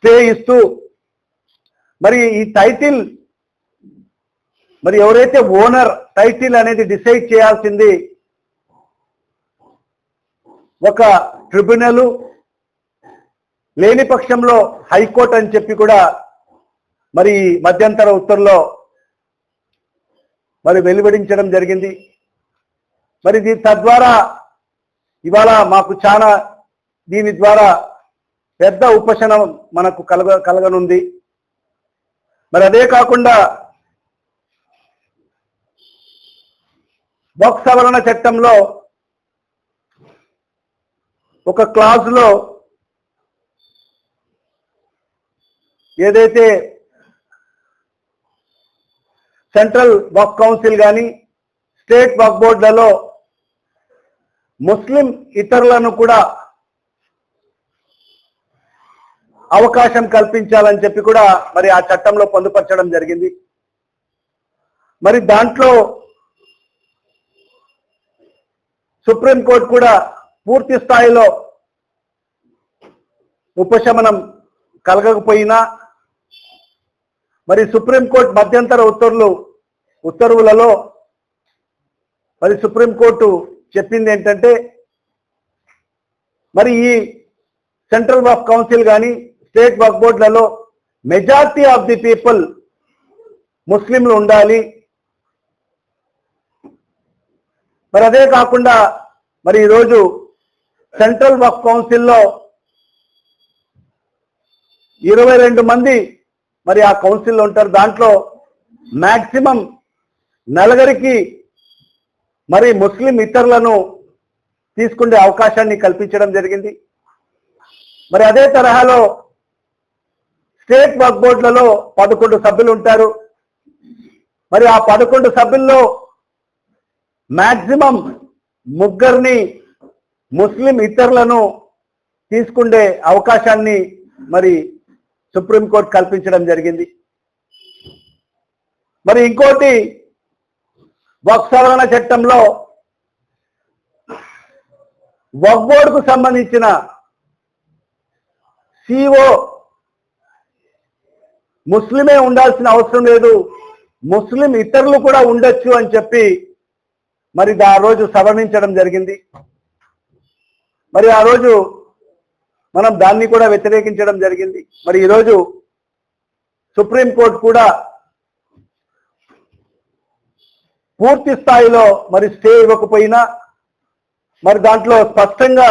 Stay ఇస్తూ మరి ఈ టైటిల్ మరి ఎవరైతే ఓనర్ టైటిల్ అనేది డిసైడ్ చేయాల్సింది ఒక ట్రిబ్యునల్, లేని పక్షంలో హైకోర్టు అని చెప్పి కూడా మరి మధ్యంతర ఉత్తర్వులో మరి వెలువడించడం జరిగింది. మరి తద్వారా ఇవాళ మాకు చాలా దీని ద్వారా పెద్ద ఉపశమనం మనకు కలగనుంది. మరి అదే కాకుండా వక్ఫ్ సవరణ చట్టంలో ఒక క్లాజ్లో ఏదైతే సెంట్రల్ వక్ఫ్ కౌన్సిల్ కానీ స్టేట్ వక్ఫ్ బోర్డులలో ముస్లిం ఇతరులను కూడా అవకాశం కల్పించాలని చెప్పి కూడా మరి ఆ చట్టంలో పొందుపరచడం జరిగింది. మరి దాంట్లో సుప్రీంకోర్టు కూడా పూర్తి స్థాయిలో ఉపశమనం కలగకపోయినా మరి సుప్రీంకోర్టు మధ్యంతర ఉత్తర్వులలో మరి సుప్రీంకోర్టు చెప్పింది ఏంటంటే మరి ఈ సెంట్రల్ వక్ఫ్ కౌన్సిల్ కానీ స్టేట్ వక్ఫ్ బోర్డులలో మెజారిటీ ఆఫ్ ది పీపుల్ ముస్లింలు ఉండాలి. మరి అదే కాకుండా మరి ఈరోజు సెంట్రల్ వక్ఫ్ కౌన్సిల్లో 22 మంది మరి ఆ కౌన్సిల్లో ఉంటారు. దాంట్లో మ్యాక్సిమం 4 మరి ముస్లిం ఇతరులను తీసుకునే అవకాశాన్ని కల్పించడం జరిగింది. మరి అదే తరహాలో స్టేట్ వక్ఫ్ బోర్డులలో 11 సభ్యులు ఉంటారు. మరి ఆ 11 సభ్యుల్లో మ్యాక్సిమం 3 ముస్లిం ఇతరులను తీసుకునే అవకాశాన్ని మరి సుప్రీంకోర్టు కల్పించడం జరిగింది. మరి ఇంకోటి వక్ఫ్ సవరణ చట్టంలో వక్ఫ్ బోర్డుకు సంబంధించిన సిఓ ముస్లిమే ఉండాల్సిన అవసరం లేదు, ముస్లిం ఇతరులు కూడా ఉండొచ్చు అని చెప్పి మరి ఆ రోజు సవరించడం జరిగింది. మరి ఆ రోజు మనం దాన్ని కూడా వ్యతిరేకించడం జరిగింది. మరి ఈరోజు సుప్రీంకోర్టు కూడా పూర్తి స్థాయిలో మరి స్టే ఇవ్వకపోయినా మరి దాంట్లో స్పష్టంగా